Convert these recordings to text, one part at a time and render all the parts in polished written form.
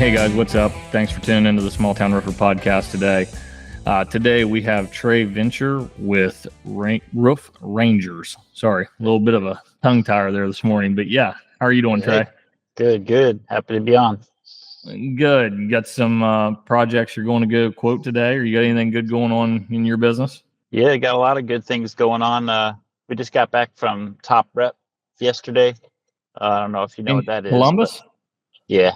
Hey guys, what's up? Thanks for tuning into the Small Town Roofer podcast today. Today we have Trey Venture with Roof Rangers. Sorry, a little bit of a tongue tire there this morning, but yeah. How are you doing, Trey? Good. Happy to be on. Good. You got some projects you're going to go quote today, or you got anything good going on in your business? Yeah, got a lot of good things going on. We just got back from Top Rep yesterday. I don't know if you know what that is. Columbus? Yeah.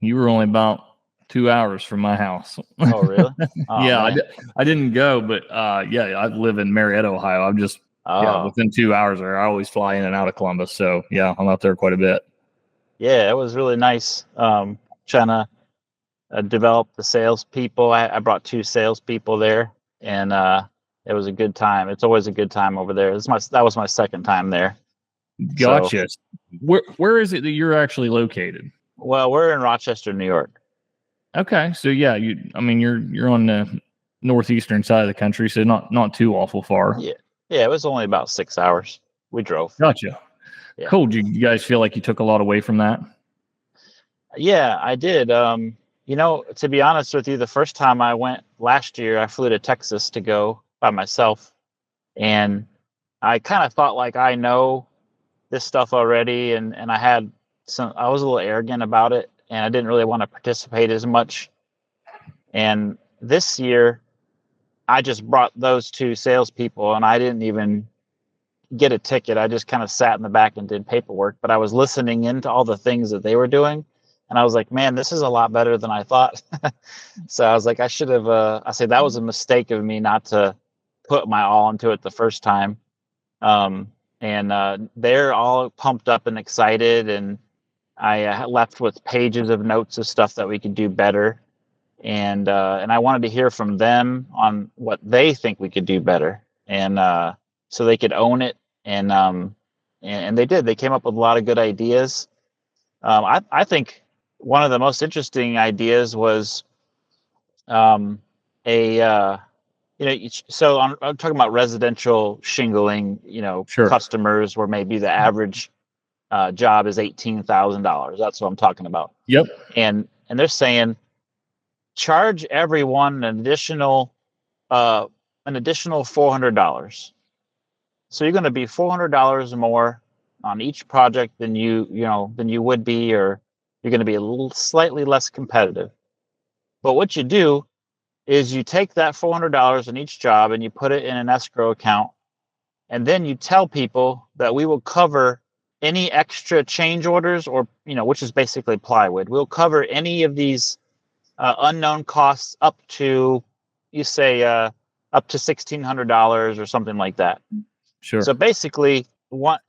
You were only about 2 hours from my house. Oh, really? Oh, yeah, I didn't go, but yeah, I live in Marietta, Ohio. I'm just within 2 hours there. I always fly in and out of Columbus, so yeah, I'm out there quite a bit. Yeah, it was really nice. Trying to develop the salespeople. I brought 2 salespeople there, and it was a good time. It's always a good time over there. That was my second time there. Gotcha. So, where is it that you're actually located? Well, we're in Rochester, New York. Okay, so yeah, you're on the northeastern side of the country, so not too awful far. Yeah, it was only about 6 hours. We drove. Gotcha. Yeah. Cool. Do you guys feel like you took a lot away from that? Yeah, I did. To be honest with you, the first time I went last year, I flew to Texas to go by myself, and I kind of thought like I know this stuff already, and I was a little arrogant about it, and I didn't really want to participate as much. And this year, I just brought those 2 salespeople, and I didn't even get a ticket. I just kind of sat in the back and did paperwork, but I was listening into all the things that they were doing. And I was like, man, this is a lot better than I thought. So I was like, I should have, I say that was a mistake of me not to put my all into it the first time. And they're all pumped up and excited. And I left with pages of notes of stuff that we could do better. And I wanted to hear from them on what they think we could do better. And so they could own it. And they did. They came up with a lot of good ideas. I think one of the most interesting ideas was so I'm talking about residential shingling, Sure. Customers where maybe the average job is $18,000. That's what I'm talking about. Yep. And they're saying charge everyone an additional $400. So you're going to be $400 more on each project than you would be, or you're going to be a little slightly less competitive. But what you do is you take that $400 in each job and you put it in an escrow account, and then you tell people that we will cover any extra change orders, or which is basically plywood. We'll cover any of these unknown costs up to $1,600 or something like that. Sure. So basically,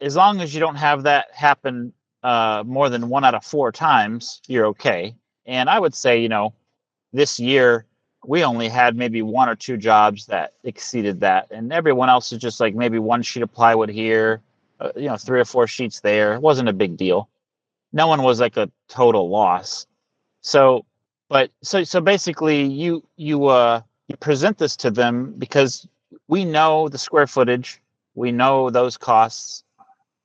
as long as you don't have that happen more than 1 out of 4 times, you're okay. And I would say, this year we only had maybe 1 or 2 jobs that exceeded that, and everyone else is just like maybe 1 sheet of plywood here, 3 or 4 sheets there. It wasn't a big deal. No one was like a total loss. So basically, you present this to them because we know the square footage. We know those costs.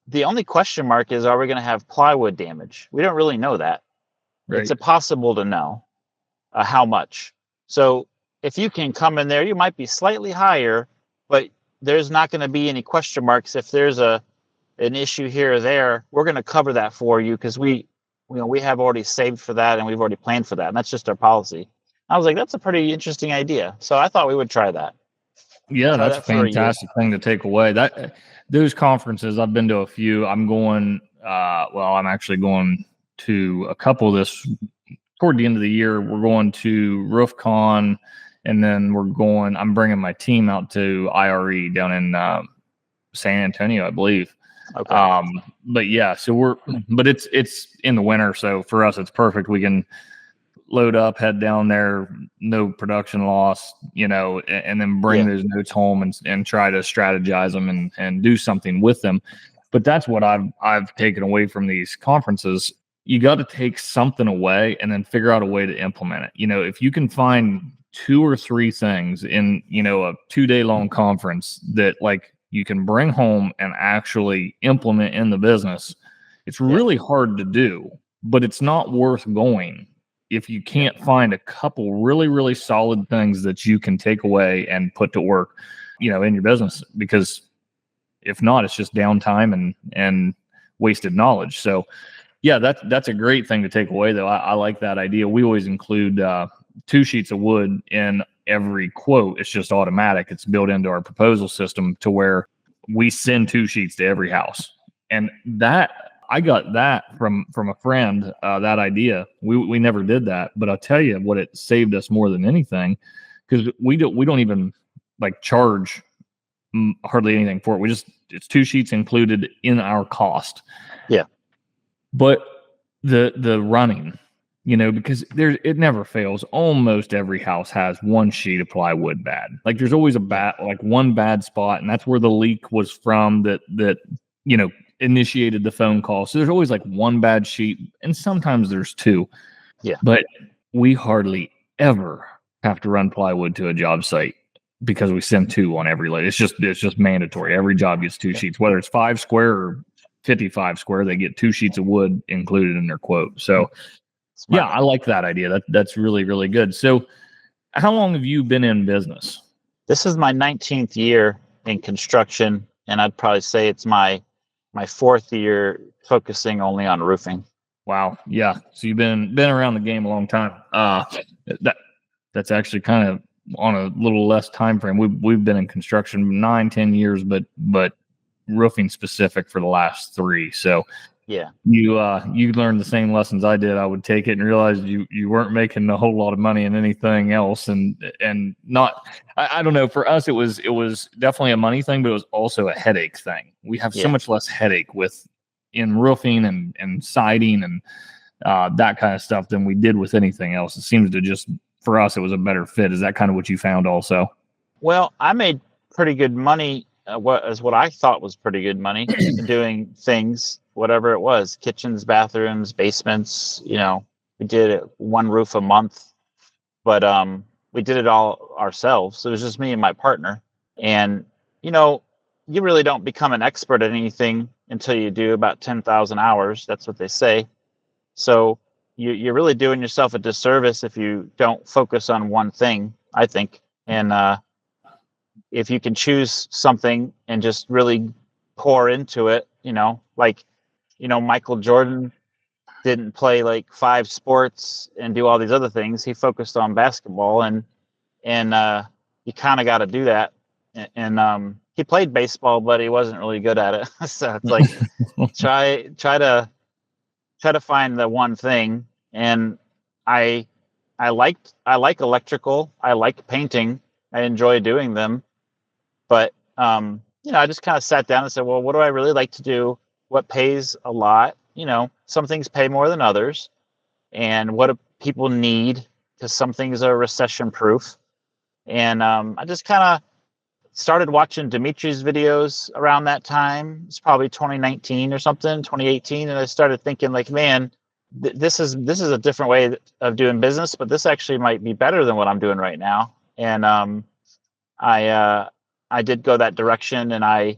The only question mark is, are we going to have plywood damage? We don't really know that. Right. It's impossible to know how much. So if you can come in there, you might be slightly higher, but there's not going to be any question marks. If there's an issue here or there, we're going to cover that for you because we have already saved for that and we've already planned for that. And that's just our policy. I was like, that's a pretty interesting idea. So I thought we would try that. Yeah, that's a fantastic thing to take away. Those conferences, I've been to a few. I'm going, I'm actually going to a couple this toward the end of the year. We're going to RoofCon, and then I'm bringing my team out to IRE down in San Antonio, I believe. Okay. But yeah, but it's in the winter. So for us, it's perfect. We can load up, head down there, no production loss, and then bring those notes home and try to strategize them and do something with them. But that's what I've taken away from these conferences. You got to take something away and then figure out a way to implement it. If you can find 2 or 3 things in, a 2-day long conference that like you can bring home and actually implement in the business, it's really hard to do, but it's not worth going if you can't find a couple really, really solid things that you can take away and put to work, in your business, because if not, it's just downtime and wasted knowledge. So yeah, that's a great thing to take away, though. I like that idea. We always include 2 sheets of wood in every quote. It's just automatic. It's built into our proposal system to where we send 2 sheets to every house. And that I got that from a friend, that idea. We never did that, but I'll tell you what, it saved us more than anything, because we don't even like charge hardly anything for it. It's 2 sheets included in our cost. Yeah. But the running, because it never fails. Almost every house has 1 sheet of plywood bad. Like there's always one bad spot, and that's where the leak was from that initiated the phone call. So there's always like 1 bad sheet, and sometimes there's 2. Yeah. But we hardly ever have to run plywood to a job site, because we send 2 on every load. It's just mandatory. Every job gets 2 sheets, whether it's 5 square or 55 square, they get 2 sheets of wood included in their quote. So Smart. yeah, I like that idea. That's really, really good. So how long have you been in business? This is my 19th year in construction, and I'd probably say it's my 4th year focusing only on roofing. Wow. Yeah. So you've been around the game a long time. That's actually kind of on a little less time frame. We've been in construction 9-10 years, but roofing specific for the last 3. So yeah, you learned the same lessons I did. I would take it and realize you weren't making a whole lot of money in anything else, and not, I don't know, for us it was definitely a money thing, but it was also a headache thing. We have so much less headache in roofing and siding and that kind of stuff than we did with anything else. It seems to just, for us, it was a better fit. Is that kind of what you found also? Well, I made pretty good money. What I thought was pretty good money doing things, whatever it was, kitchens, bathrooms, basements. We did 1 roof a month, but we did it all ourselves. So it was just me and my partner. And you really don't become an expert at anything until you do about 10,000 hours. That's what they say. So you're really doing yourself a disservice if you don't focus on one thing, I think. And if you can choose something and just really pour into it, Michael Jordan didn't play like 5 sports and do all these other things. He focused on basketball, and you kind of got to do that. And he played baseball, but he wasn't really good at it. So it's like try to find the one thing. And I like electrical. I like painting. I enjoy doing them. But I just kind of sat down and said, well, what do I really like to do? What pays a lot? Some things pay more than others. And what do people need? Because some things are recession proof. And I just kind of started watching Dimitri's videos around that time. It's probably 2019 or something, 2018. And I started thinking like, man, this is a different way of doing business, but this actually might be better than what I'm doing right now. And I did go that direction, and I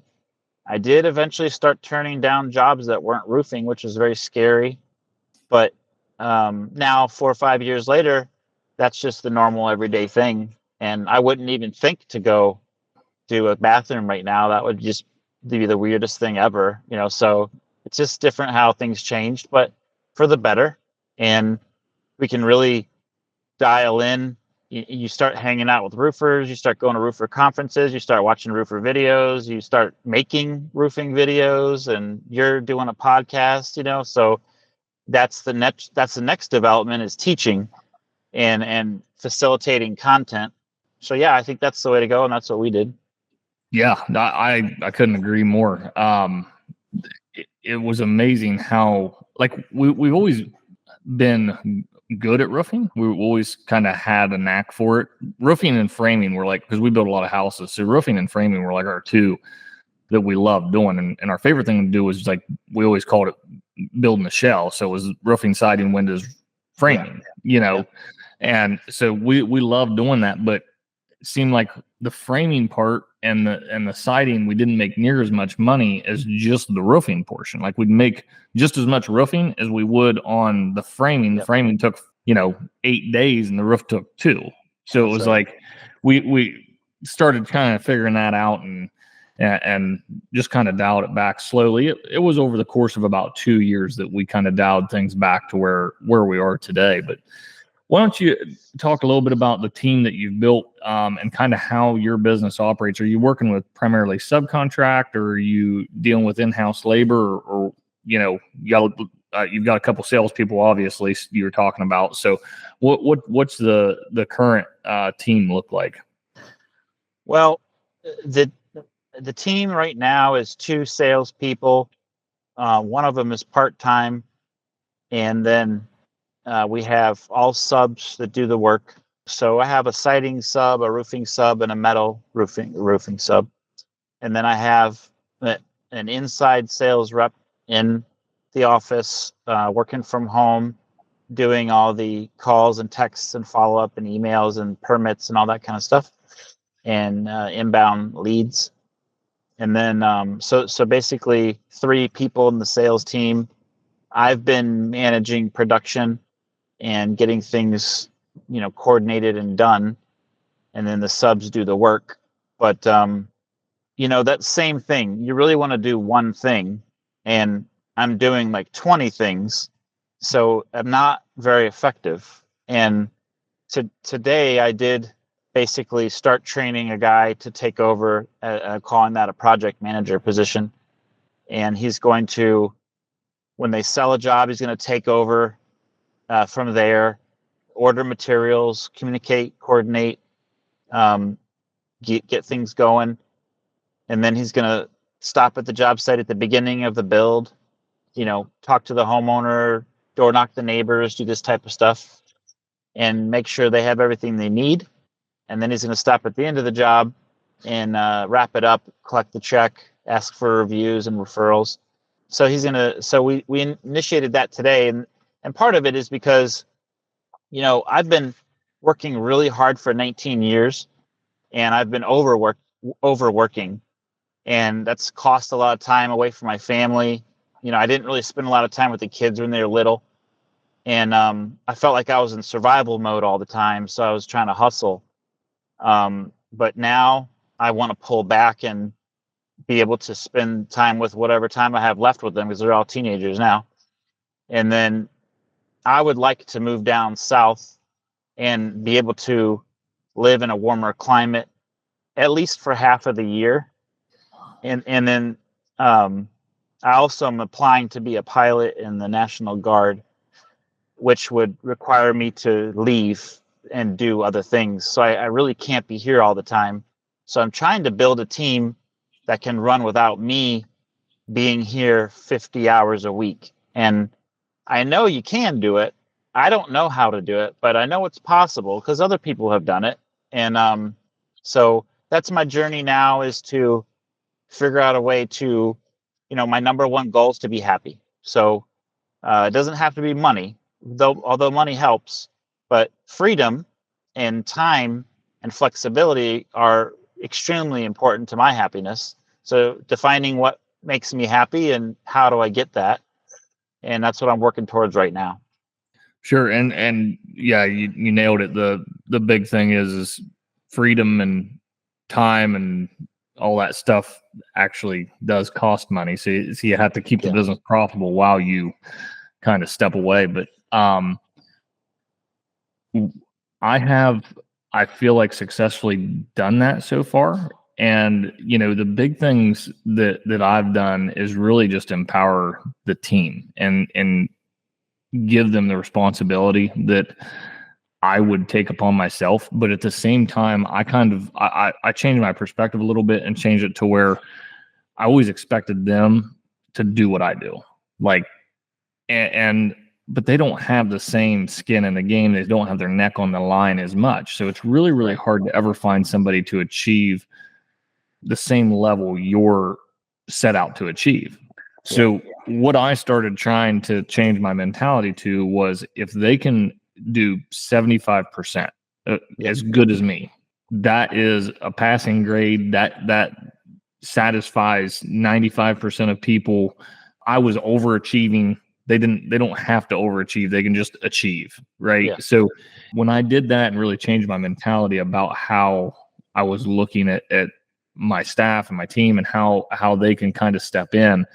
did eventually start turning down jobs that weren't roofing, which was very scary. But now 4 or 5 years later, that's just the normal everyday thing. And I wouldn't even think to go do a bathroom right now. That would just be the weirdest thing ever, so it's just different how things changed, but for the better. And we can really dial in. You start hanging out with roofers, you start going to roofer conferences, you start watching roofer videos, you start making roofing videos, and you're doing a podcast, so that's the next development, is teaching and facilitating content. So yeah, I think that's the way to go, and that's what we did. Yeah, I couldn't agree more. It was amazing how, like, we've always been good at roofing. We always kind of had a knack for it. Roofing and framing were like, because we built a lot of houses, so roofing and framing were like our 2 that we loved doing. And our favorite thing to do was, like, we always called it building the shell. So it was roofing, siding, windows, framing, And so we loved doing that, but it seemed like the framing part and the siding, we didn't make near as much money as just the roofing portion. Like, we'd make just as much roofing as we would on the framing. The framing took 8 days and the roof took 2. So it was right. like we started kind of figuring that out and just kind of dialed it back slowly. It was over the course of about 2 years that we kind of dialed things back to where we are today. But why don't you talk a little bit about the team that you've built, and kind of how your business operates? Are you working with primarily subcontract, or are you dealing with in-house labor, or you've got a couple salespeople, obviously you were talking about. So what's the current team look like? Well, the team right now is 2 salespeople. One of them is part-time, and then we have all subs that do the work. So I have a siding sub, a roofing sub, and a metal roofing sub. And then I have an inside sales rep in the office, working from home, doing all the calls and texts and follow-up and emails and permits and all that kind of stuff, and inbound leads. And then so basically 3 people in the sales team. I've been managing production and getting things, coordinated and done, and then the subs do the work. But that same thing, you really want to do one thing, and I'm doing like 20 things, so I'm not very effective. And today I did basically start training a guy to take over, calling that a project manager position. And he's going to, when they sell a job, he's going to take over from there, order materials, communicate, coordinate, get things going. And then he's going to stop at the job site at the beginning of the build, talk to the homeowner, door knock the neighbors, do this type of stuff, and make sure they have everything they need. And then he's going to stop at the end of the job and wrap it up, collect the check, ask for reviews and referrals. So we initiated that today. And part of it is because, I've been working really hard for 19 years, and I've been overworking, and that's cost a lot of time away from my family. I didn't really spend a lot of time with the kids when they were little, and I felt like I was in survival mode all the time, so I was trying to hustle. But now I want to pull back and be able to spend time with whatever time I have left with them, because they're all teenagers now. And then I would like to move down south and be able to live in a warmer climate, at least for half of the year. And then I also am applying to be a pilot in the National Guard, which would require me to leave and do other things. So I really can't be here all the time. So I'm trying to build a team that can run without me being here 50 hours a week. And I know you can do it. I don't know how to do it, but I know it's possible because other people have done it. And so that's my journey now, is to figure out a way to, my number one goal is to be happy. So it doesn't have to be money, although money helps, but freedom and time and flexibility are extremely important to my happiness. So defining what makes me happy and how do I get that, and that's what I'm working towards right now. Sure. And yeah, you nailed it. The big thing is freedom and time and all that stuff actually does cost money. So you have to keep the business profitable while you kind of step away. But I feel like successfully done that so far. And, the big things that I've done is really just empower the team and give them the responsibility that I would take upon myself. But at the same time, I changed my perspective a little bit and changed it to where I always expected them to do what I do. But they don't have the same skin in the game. They don't have their neck on the line as much. So it's really, really hard to ever find somebody to achieve the same level you're set out to achieve. So what I started trying to change my mentality to was, if they can do 75% as good as me, that is a passing grade that satisfies 95% of people. I was overachieving they don't have to overachieve. They can just achieve. Right. Yeah. So when I did that and really changed my mentality about how I was looking at my staff and my team and how they can kind of step in,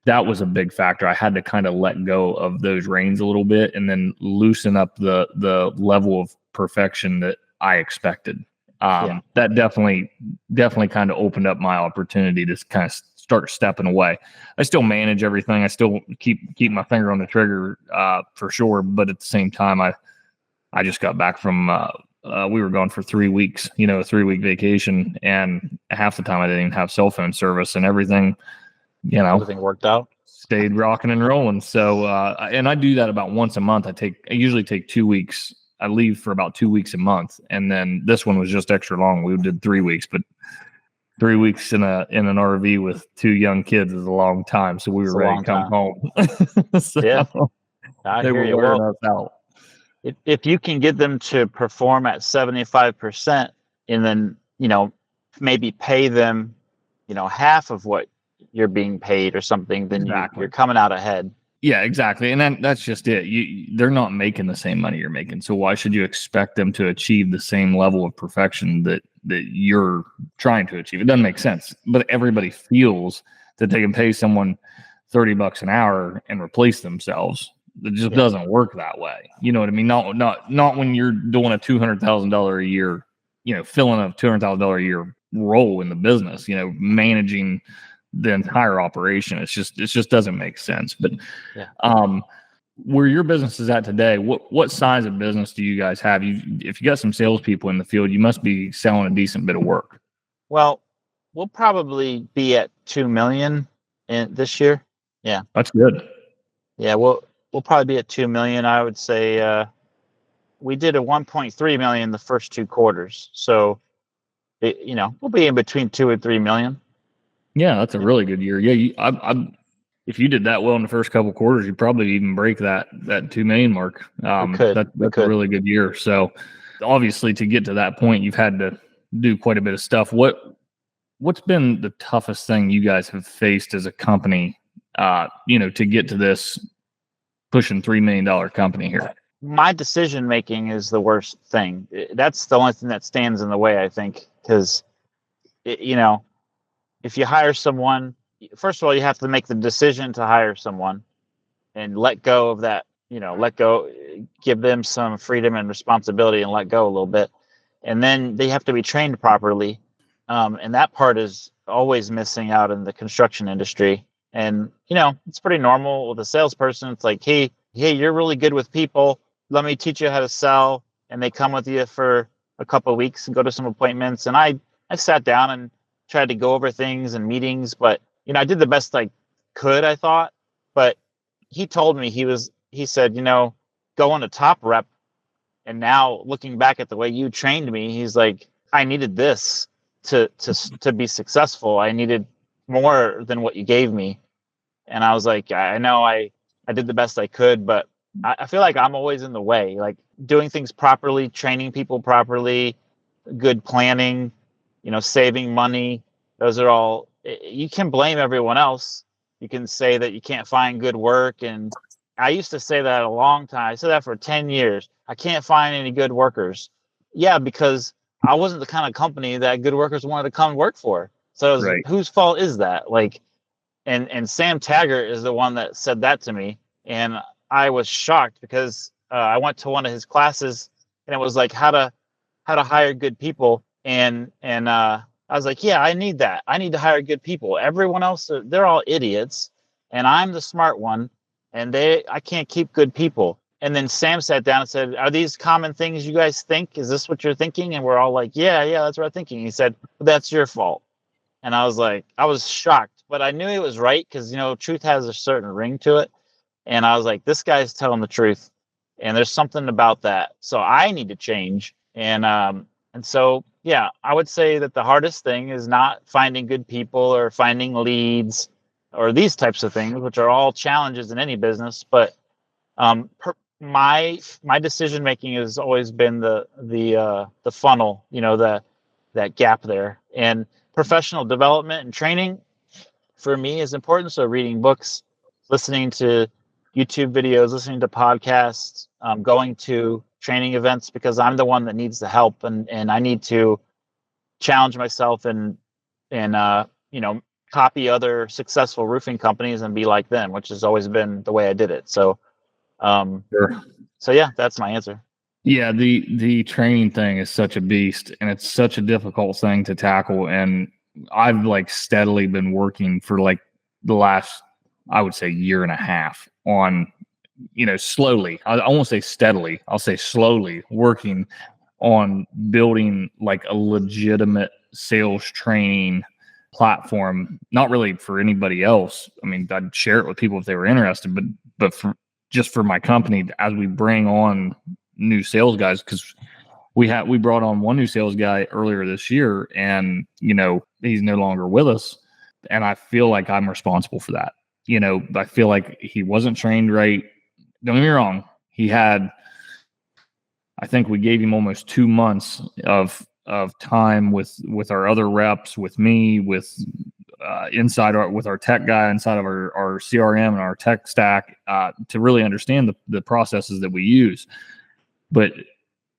that was a big factor. I had to kind of let go of those reins a little bit and then loosen up the level of perfection that I expected. That definitely kind of opened up my opportunity to kind of start stepping away. I still manage everything. I still keep my finger on the trigger for sure. But at the same time, I just got back from we were gone for 3 weeks, a 3-week vacation, and half the time I didn't even have cell phone service, and everything worked out, stayed rocking and rolling. So and I do that about once a month. I usually take 2 weeks. I leave for about 2 weeks a month, and then this one was just extra long. We did 3 weeks, but 3 weeks in an RV with 2 young kids is a long time. So we were ready to come home. So yeah, I they hear were you. wearing us out. If you can get them to perform at 75%, and then maybe pay them half of what you're being paid or something, then you're coming out ahead. Yeah, exactly. And that's just it. They're not making the same money you're making. So why should you expect them to achieve the same level of perfection that you're trying to achieve? It doesn't make sense. But everybody feels that they can pay someone $30 an hour and replace themselves. It just doesn't work that way. You know what I mean? Not when you're doing a $200,000 a year, filling a $200,000 a year role in the business, managing the entire operation. It just doesn't make sense. But where your business is at today, what size of business do you guys have? If you got some salespeople in the field, you must be selling a decent bit of work. Well, we'll probably be at 2 million in this year. Yeah, that's good. Yeah, we'll probably be at 2 million. I would say we did a 1.3 million the first 2 quarters. So we'll be in between 2 and 3 million. Yeah, that's a really good year. Yeah, if you did that well in the first couple quarters, you'd probably even break that 2 million mark. That's a really good year. So obviously, to get to that point, you've had to do quite a bit of stuff. What's been the toughest thing you guys have faced as a company, to get to this pushing $3 million company here? My decision making is the worst thing. That's the only thing that stands in the way, I think, because if you hire someone, first of all, you have to make the decision to hire someone and let go of that, give them some freedom and responsibility and let go a little bit. And then they have to be trained properly. And that part is always missing out in the construction industry. And, it's pretty normal with a salesperson. It's like, hey, you're really good with people. Let me teach you how to sell. And they come with you for a couple of weeks and go to some appointments. And I sat down and tried to go over things and meetings, but I did the best I could, I thought. But he told me, he said, go on to top rep. And now looking back at the way you trained me, he's like, I needed this to be successful. I needed more than what you gave me. And I was like, I know I did the best I could, but I feel like I'm always in the way, like doing things properly, training people properly, good planning, saving money. Those are all, you can blame everyone else. You can say that you can't find good work. And I used to say that a long time. I said that for 10 years. I can't find any good workers. Yeah, because I wasn't the kind of company that good workers wanted to come work for. So whose fault is that? Like, and Sam Taggart is the one that said that to me. And I was shocked because I went to one of his classes and it was like how to hire good people. And I was like, yeah, I need that. I need to hire good people. Everyone else, they're all idiots. And I'm the smart one. And I can't keep good people. And then Sam sat down and said, are these common things you guys think? Is this what you're thinking? And we're all like, yeah, that's what I'm thinking. He said, well, that's your fault. And I was like, I was shocked, but I knew he was right because, truth has a certain ring to it. And I was like, this guy's telling the truth. And there's something about that. So I need to change. And so, yeah, I would say that the hardest thing is not finding good people or finding leads or these types of things, which are all challenges in any business. But my decision making has always been the funnel, that gap there. And professional development and training for me is important. So reading books, listening to YouTube videos, listening to podcasts, going to training events, because I'm the one that needs the help, and I need to challenge myself and copy other successful roofing companies and be like them, which has always been the way I did it. So Sure. so yeah, that's my answer. Yeah, the training thing is such a beast, and it's such a difficult thing to tackle. And I've like steadily been working for like the last, I would say, year and a half on, slowly. I won't say steadily. I'll say slowly working on building like a legitimate sales training platform. Not really for anybody else. I mean, I'd share it with people if they were interested, but just for my company as we bring on new sales guys, because we brought on one new sales guy earlier this year, and he's no longer with us, and I feel like I'm responsible for that. I feel like he wasn't trained right. Don't get me wrong, I think we gave him almost 2 months of time with our other reps, with me, with with our tech guy inside of our CRM and our tech stack, to really understand the processes that we use. But,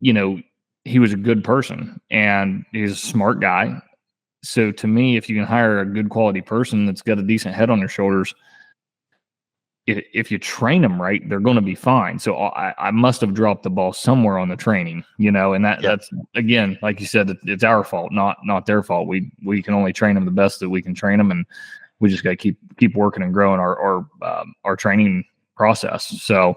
he was a good person and he's a smart guy. So to me, if you can hire a good quality person that's got a decent head on their shoulders, if you train them right, they're going to be fine. So I must have dropped the ball somewhere on the training, and that's, again, like you said, it's our fault, not their fault. We can only train them the best that we can train them. And we just got to keep working and growing our training process. So,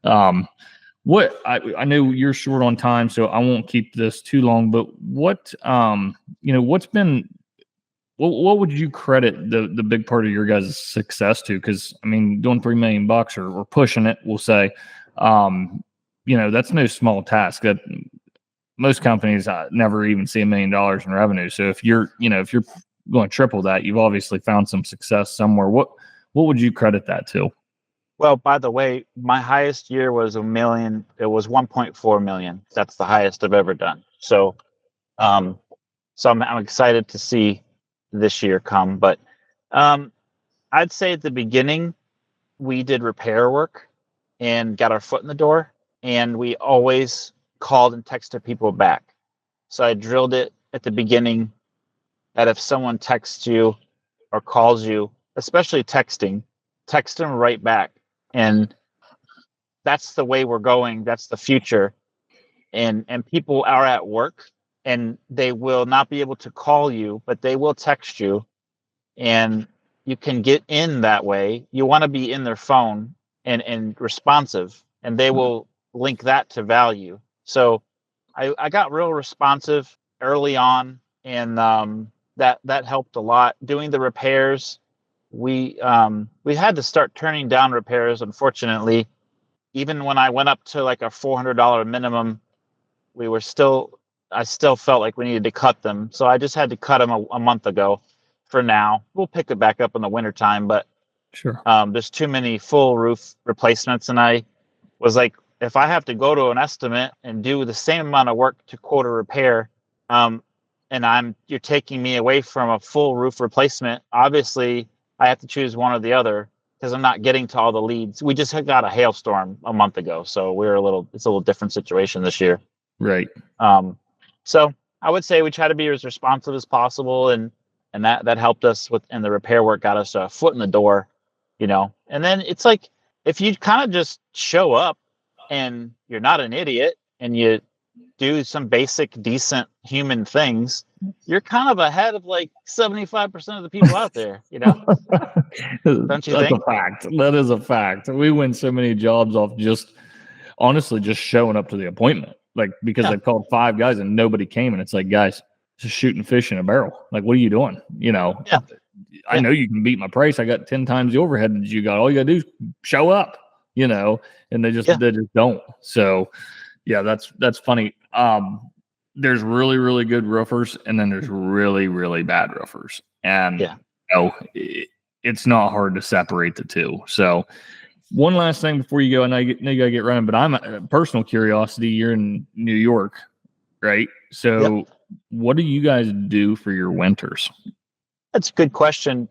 I know you're short on time, so I won't keep this too long, but what would you credit the big part of your guys' success to? Because I mean, doing $3 million or pushing it, we'll say, that's no small task. That most companies never even see $1 million in revenue. So if you're going to triple that, you've obviously found some success somewhere. What would you credit that to? Well, by the way, my highest year was $1 million. It was 1.4 million. That's the highest I've ever done. So, I'm excited to see this year come. But I'd say at the beginning, we did repair work and got our foot in the door, and we always called and texted people back. So I drilled it at the beginning that if someone texts you or calls you, especially texting, text them right back. And that's the way we're going. That's the future. And people are at work and they will not be able to call you, but they will text you, and you can get in that way. You want to be in their phone and responsive, and they will link that to value. So I got real responsive early on, and that helped a lot. Doing the repairs, we had to start turning down repairs, unfortunately. Even when I went up to like a $400 minimum, I still felt like we needed to cut them. So I just had to cut them a month ago. For now, we'll pick it back up in the wintertime, but sure, there's too many full roof replacements. And I was like, if I have to go to an estimate and do the same amount of work to quote a repair, and you're taking me away from a full roof replacement, obviously I have to choose one or the other, because I'm not getting to all the leads. We just got a hailstorm a month ago, so it's a little different situation this year. Right. So I would say we try to be as responsive as possible, and that helped us and the repair work got us a foot in the door, and then it's like, if you kind of just show up and you're not an idiot and you do some basic, decent human things, you're kind of ahead of like 75% of the people out there, Don't you think? That's a fact. That is a fact. We win so many jobs off just showing up to the appointment, like because they've called 5 guys and nobody came, and it's like, guys, just shooting fish in a barrel. Like, what are you doing? I know you can beat my price. I got 10 times the overhead that you got. All you got to do is show up, and they just don't. So yeah, that's funny. There's really, really good roofers, and then there's really, really bad roofers. And it's not hard to separate the two. So one last thing before you go, and I know you gotta get running, but I'm a personal curiosity. You're in New York, right? So what do you guys do for your winters? That's a good question.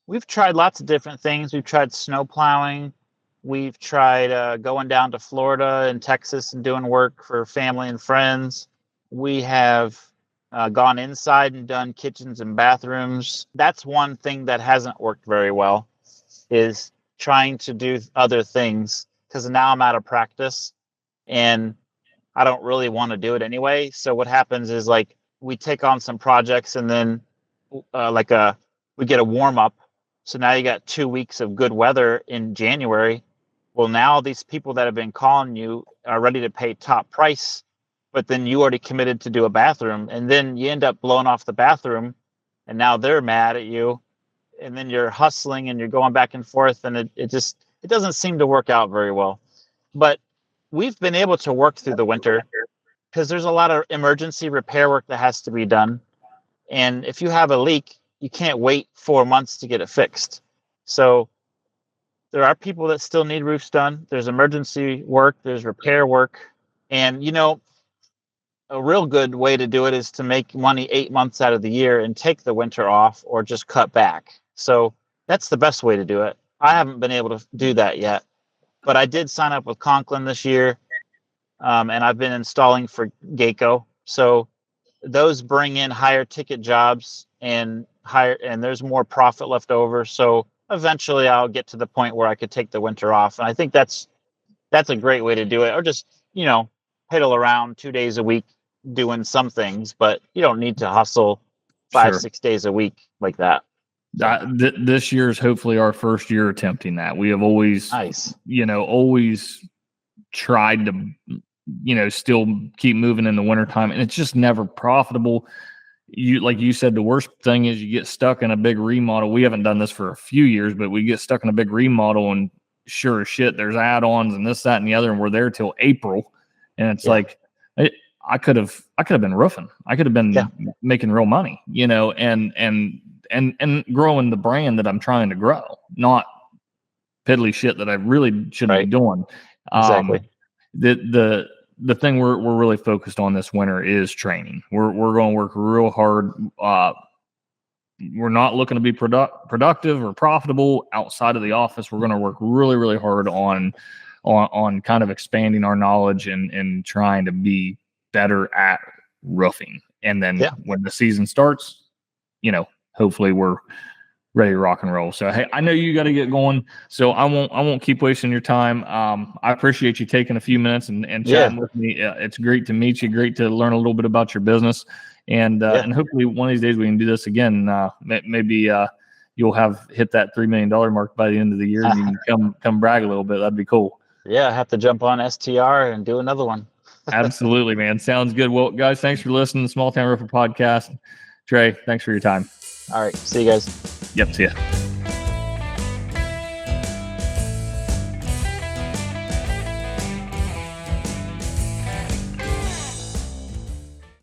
We've tried lots of different things. We've tried snow plowing. We've tried going down to Florida and Texas and doing work for family and friends. We have gone inside and done kitchens and bathrooms. That's one thing that hasn't worked very well, is trying to do other things, because now I'm out of practice and I don't really want to do it anyway. So what happens is, like, we take on some projects and then we get a warm up. So now you got 2 weeks of good weather in January. Well, now these people that have been calling you are ready to pay top price, but then you already committed to do a bathroom, and then you end up blowing off the bathroom, and now they're mad at you, and then you're hustling and you're going back and forth, and it doesn't seem to work out very well. But we've been able to work through the winter because there's a lot of emergency repair work that has to be done. And if you have a leak, you can't wait 4 months to get it fixed. So there are people that still need roofs done. There's emergency work, there's repair work. And, a real good way to do it is to make money 8 months out of the year and take the winter off, or just cut back. So that's the best way to do it. I haven't been able to do that yet, but I did sign up with Conklin this year, and I've been installing for Geico. So those bring in higher ticket jobs and there's more profit left over. So eventually I'll get to the point where I could take the winter off. And I think that's a great way to do it. Or just, piddle around 2 days a week doing some things, but you don't need to hustle 5-6 days a week like that. This year is hopefully our first year attempting that. We have always, always tried to, still keep moving in the wintertime, and it's just never profitable. Like you said, the worst thing is you get stuck in a big remodel. We haven't done this for a few years, but we get stuck in a big remodel, and sure as shit, there's add-ons and this, that, and the other, and we're there till April. And it's like, I could have been roofing. I could have been making real money, and growing the brand that I'm trying to grow, not piddly shit that I really shouldn't be doing. Exactly. The thing we're really focused on this winter is training. We're going to work real hard. We're not looking to be productive or profitable outside of the office. We're going to work really, really hard on kind of expanding our knowledge and trying to be better at roofing. And then when the season starts, hopefully we're ready to rock and roll. So, hey, I know you got to get going, so I won't keep wasting your time. I appreciate you taking a few minutes and chatting with me. It's great to meet you. Great to learn a little bit about your business, and hopefully one of these days we can do this again. Maybe you'll have hit that $3 million mark by the end of the year, and you can come brag a little bit. That'd be cool. Yeah, I have to jump on STR and do another one. Absolutely, man. Sounds good. Well, guys, thanks for listening to the Small Town Roofer Podcast. Trey, thanks for your time. All right. See you guys. Yep. See ya.